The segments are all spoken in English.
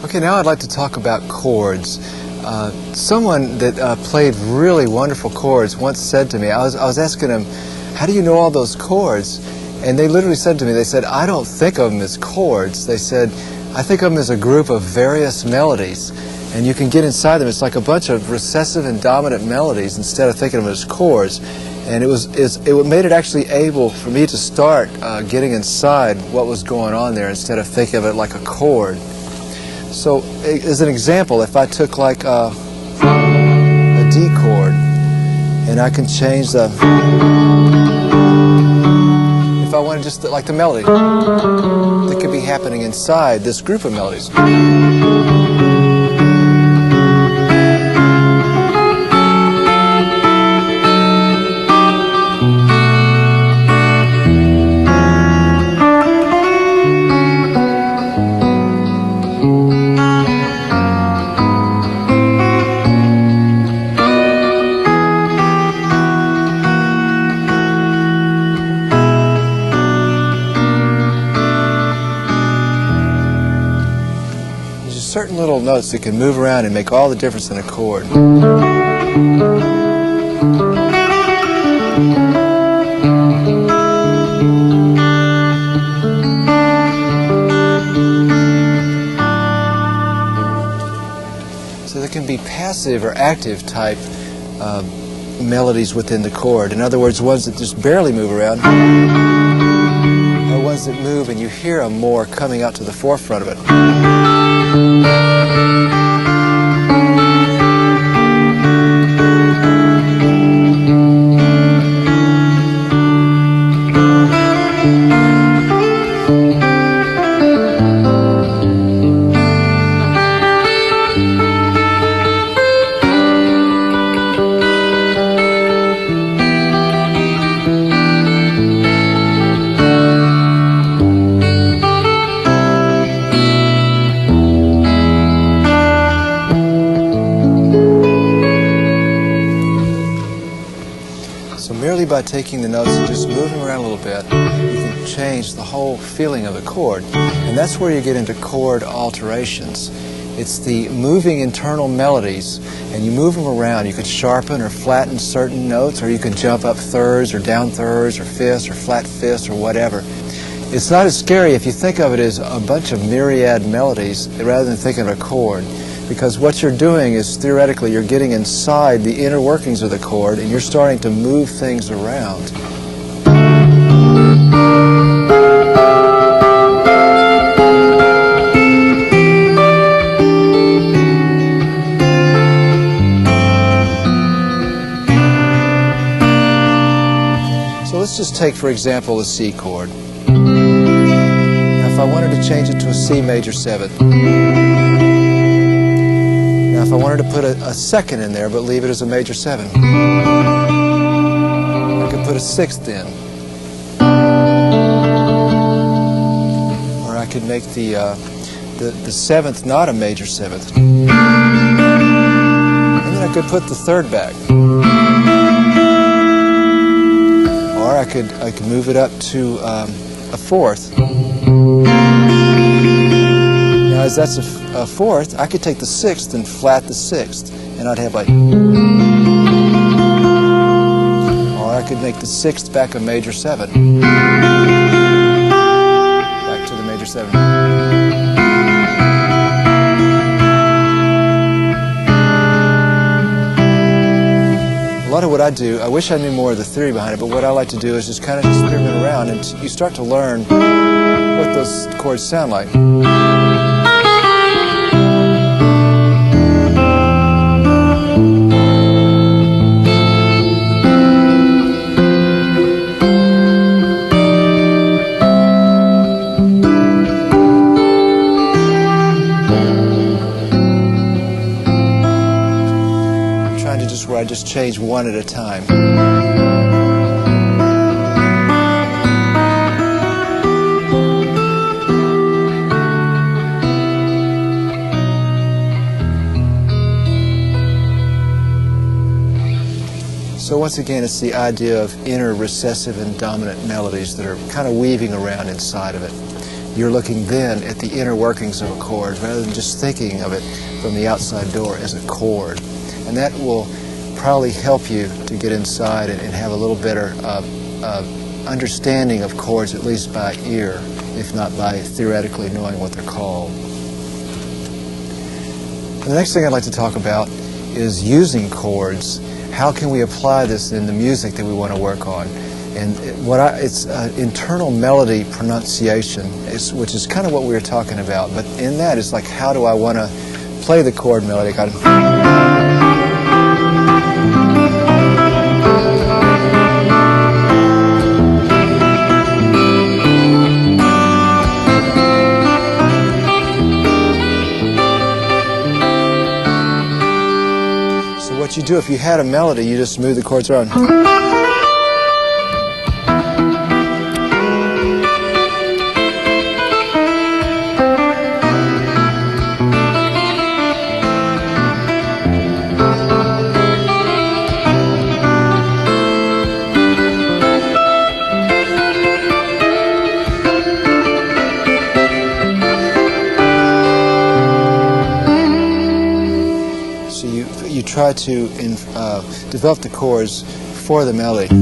Okay, now I'd like to talk about chords. Someone that played really wonderful chords once said to me, I was asking them, how do you know all those chords? And they literally said to me, they said, I don't think of them as chords. They said, I think of them as a group of various melodies. And you can get inside them. It's like a bunch of recessive and dominant melodies instead of thinking of them as chords. And it made it actually able for me to start getting inside what was going on there instead of thinking of it like a chord. So, as an example, if I took like a D chord, and I can change the, if I wanted just like the melody that could be happening inside this group of melodies. Certain little notes that can move around and make all the difference in a chord. So there can be passive or active type melodies within the chord. In other words, ones that just barely move around, or ones that move and you hear them more coming out to the forefront of it. So merely by taking the notes and just moving around a little bit, you can change the whole feeling of the chord. And that's where you get into chord alterations. It's the moving internal melodies, and you move them around. You could sharpen or flatten certain notes, or you could jump up thirds or down thirds or fifths or flat fifths or whatever. It's not as scary if you think of it as a bunch of myriad melodies rather than thinking of a chord. Because what you're doing is, theoretically, you're getting inside the inner workings of the chord and you're starting to move things around. So let's just take, for example, the C chord. Now, if I wanted to change it to a C major 7th, if I wanted to put a second in there but leave it as a major 7, I could put a 6th in. Or I could make the 7th not a major 7th. And then I could put the 3rd back. Or I could move it up to a 4th. Now, as that's a 4th, I could take the 6th and flat the 6th, and I'd have like, or I could make the 6th back a major 7, back to the major 7. A lot of what I do, I wish I knew more of the theory behind it, but what I like to do is just kind of experiment around, and you start to learn what those chords sound like. Where I just change one at a time. So once again, it's the idea of inner recessive and dominant melodies that are kind of weaving around inside of it. you're looking then at the inner workings of a chord rather than just thinking of it from the outside door as a chord. And that will probably help you to get inside and have a little better understanding of chords, at least by ear, if not by theoretically knowing what they're called. And the next thing I'd like to talk about is using chords. How can we apply this in the music that we want to work on? And it's internal melody pronunciation, which is kind of what we were talking about. But in that, it's like, how do I want to play the chord melody? So what you do, if you had a melody, you just move the chords around. You try to develop the chords for the melody.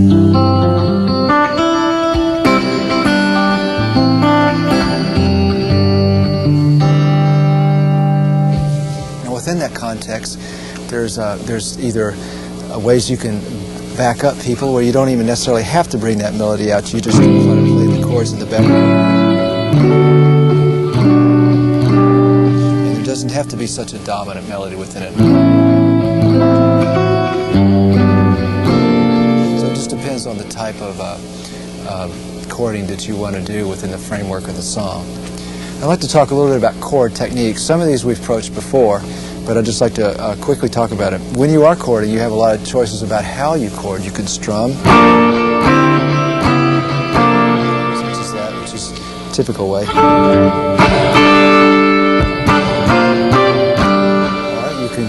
Now within that context, there's either ways you can back up people where you don't even necessarily have to bring that melody out. You just try to play the chords in the background. And there doesn't have to be such a dominant melody within it. So it just depends on the type of chording that you want to do within the framework of the song. I'd like to talk a little bit about chord techniques. Some of these we've approached before, but I'd just like to quickly talk about it. When you are chording, you have a lot of choices about how you chord. You can strum, such as that, which is a typical way.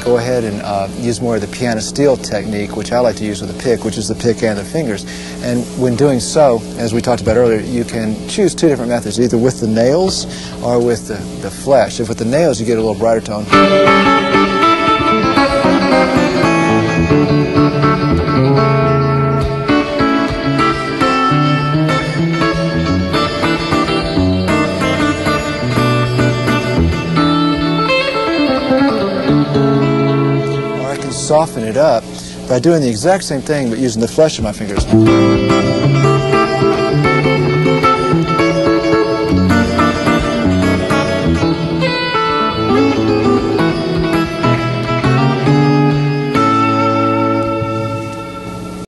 Go ahead and use more of the piano steel technique, which I like to use with a pick, which is the pick and the fingers. And when doing so, as we talked about earlier, you can choose two different methods, either with the nails or with the flesh. If with the nails, you get a little brighter tone. Soften it up by doing the exact same thing but using the flesh of my fingers.